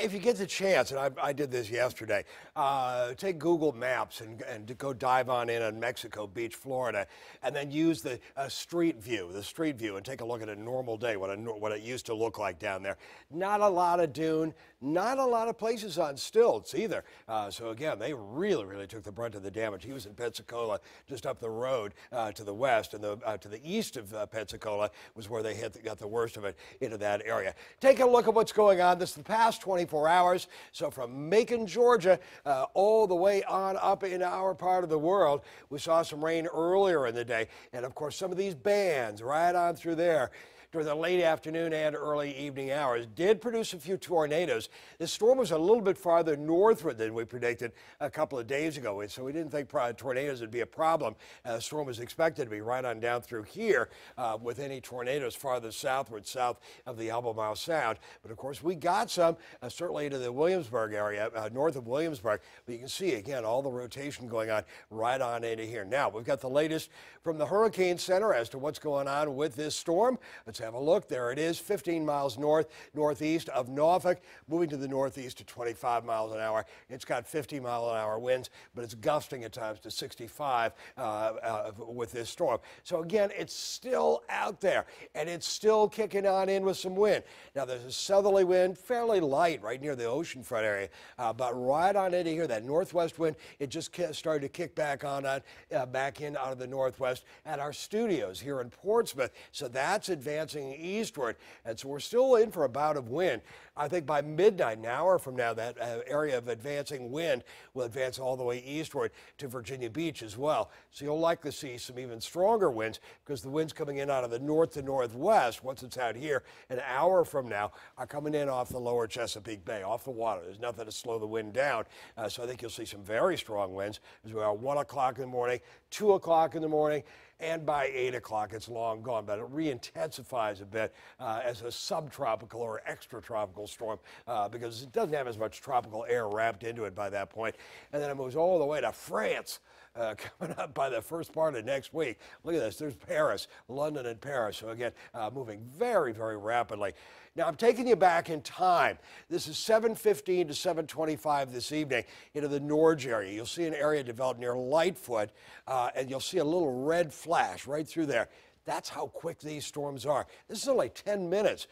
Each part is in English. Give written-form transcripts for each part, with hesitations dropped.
If you get the chance, and I did this yesterday, take Google Maps and go dive on in on Mexico Beach, Florida, and then use the street view, and take a look at a normal day, what it used to look like down there. Not a lot of dune, not a lot of places on stilts either. So again, they really took the brunt of the damage. He was in Pensacola, just up the road to the west, and to the east of Pensacola was where they got the worst of it into that area. Take a look at what's going on. This is the past 24 hours. So from Macon, Georgia, all the way on up in our part of the world, we saw some rain earlier in the day. And of course, some of these bands right on through there during the late afternoon and early evening hours did produce a few tornadoes. This storm was a little bit farther northward than we predicted a couple of days ago, so we didn't think tornadoes would be a problem. The storm was expected to be right on down through here with any tornadoes farther southward, south of the Albemarle Sound. But of course, we got some certainly into the Williamsburg area, north of Williamsburg. But you can see, again, all the rotation going on right on into here. Now, we've got the latest from the Hurricane Center as to what's going on with this storm. Let's have a look. There it is, 15 miles northeast of Norfolk, moving to the northeast to 25 miles an hour. It's got 50-mile-an-hour winds, but it's gusting at times to 65 with this storm. So again, it's still out there, and it's still kicking on in with some wind. Now, there's a southerly wind, fairly light right near the oceanfront area, but right on into here, that northwest wind, it just started to kick back on back in out of the northwest at our studios here in Portsmouth. So that's advancing eastward, and so we're still in for a bout of wind. I think by midnight, an hour from now, that area of advancing wind will advance all the way eastward to Virginia Beach as well. So you'll likely see some even stronger winds because the winds coming in out of the north to northwest, once it's out here, an hour from now, are coming in off the lower Chesapeake Bay, off the water. There's nothing to slow the wind down. So I think you'll see some very strong winds as we are 1 o'clock in the morning, 2 o'clock in the morning, and by 8 o'clock, it's long gone, but it re-intensifies a bit as a subtropical or extratropical storm because it doesn't have as much tropical air wrapped into it by that point. And then it moves all the way to France. Coming up by the first part of next week. Look at this. There's Paris, London and Paris. So again, moving very rapidly. Now, I'm taking you back in time. This is 7:15 to 7:25 this evening into the Norge area. You'll see an area developed near Lightfoot, and you'll see a little red flash right through there. That's how quick these storms are. This is only 10 minutes.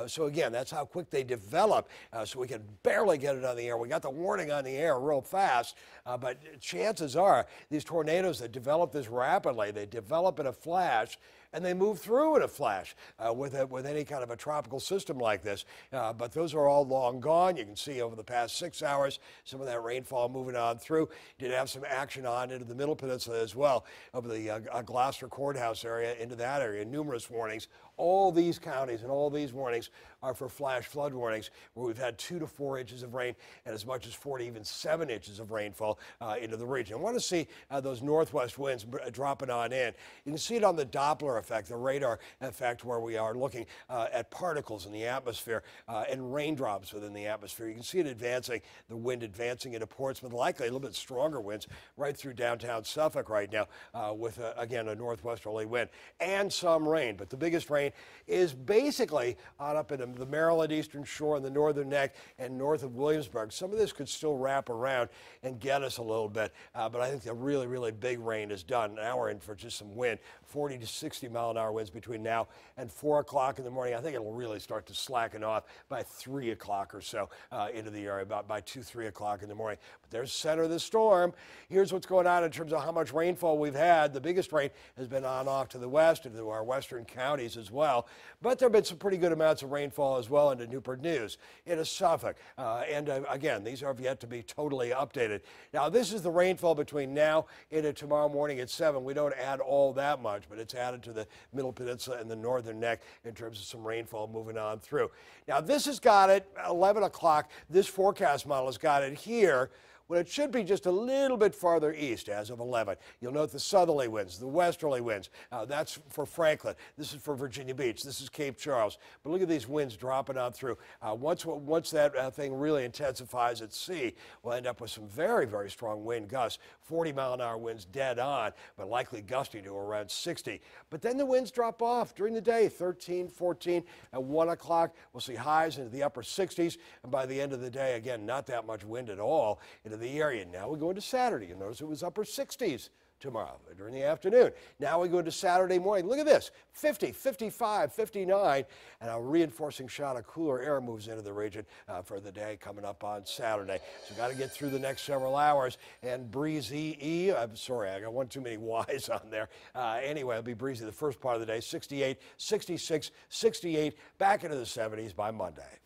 So again, that's how quick they develop. So we can barely get it on the air. We got the warning on the air real fast, but chances are these tornadoes that develop this rapidly, they develop in a flash, and they move through in a flash with any kind of a tropical system like this. But those are all long gone. You can see over the past 6 hours, some of that rainfall moving on through. Did have some action on into the Middle Peninsula as well, over the Gloucester Courthouse area, into that area. Numerous warnings. All these counties and all these warnings are for flash flood warnings, where we've had 2 to 4 inches of rain and as much as 4 to even 7 inches of rainfall into the region. I want to see those northwest winds dropping on in. You can see it on the Doppler effect, the radar effect, where we are looking at particles in the atmosphere and raindrops within the atmosphere. You can see it advancing, the wind advancing into Portsmouth, likely a little bit stronger winds right through downtown Suffolk right now with, again, a northwesterly wind and some rain. But the biggest rain is basically on up in the Maryland Eastern Shore and the Northern Neck and north of Williamsburg. Some of this could still wrap around and get us a little bit, but I think the really big rain is done. Now we're in for just some wind, 40 to 60-mile-an-hour winds between now and 4 o'clock in the morning. I think it'll really start to slacken off by 3 o'clock or so into the area, about by 2, 3 o'clock in the morning. But there's the center of the storm. Here's what's going on in terms of how much rainfall we've had. The biggest rain has been on off to the west, into our western counties as well. But there have been some pretty good amounts of rainfall as well into Newport News, into Suffolk. Again, these have yet to be totally updated. Now, this is the rainfall between now into tomorrow morning at 7. We don't add all that much, but it's added to the Middle Peninsula and the Northern Neck in terms of some rainfall moving on through. Now, this has got it 11 o'clock. This forecast model has got it here when it should be just a little bit farther east as of 11. You'll note the southerly winds, the westerly winds. That's for Franklin. This is for Virginia Beach. This is Cape Charles. But look at these winds dropping on through. Once that thing really intensifies at sea, we'll end up with some very, very strong wind gusts. 40-mile-an-hour winds dead on, but likely gusting to around 60. But then the winds drop off during the day, 13, 14. At 1 o'clock, we'll see highs into the upper 60s. And by the end of the day, again, not that much wind at all into the area. Now we go into Saturday. You'll notice it was upper 60s tomorrow during the afternoon. Now we go into Saturday morning. Look at this, 50, 55, 59, and a reinforcing shot of cooler air moves into the region for the day coming up on Saturday. So got to get through the next several hours. And breezy, I'm sorry, I got one too many Y's on there. Anyway, it'll be breezy the first part of the day, 68, 66, 68, back into the 70s by Monday.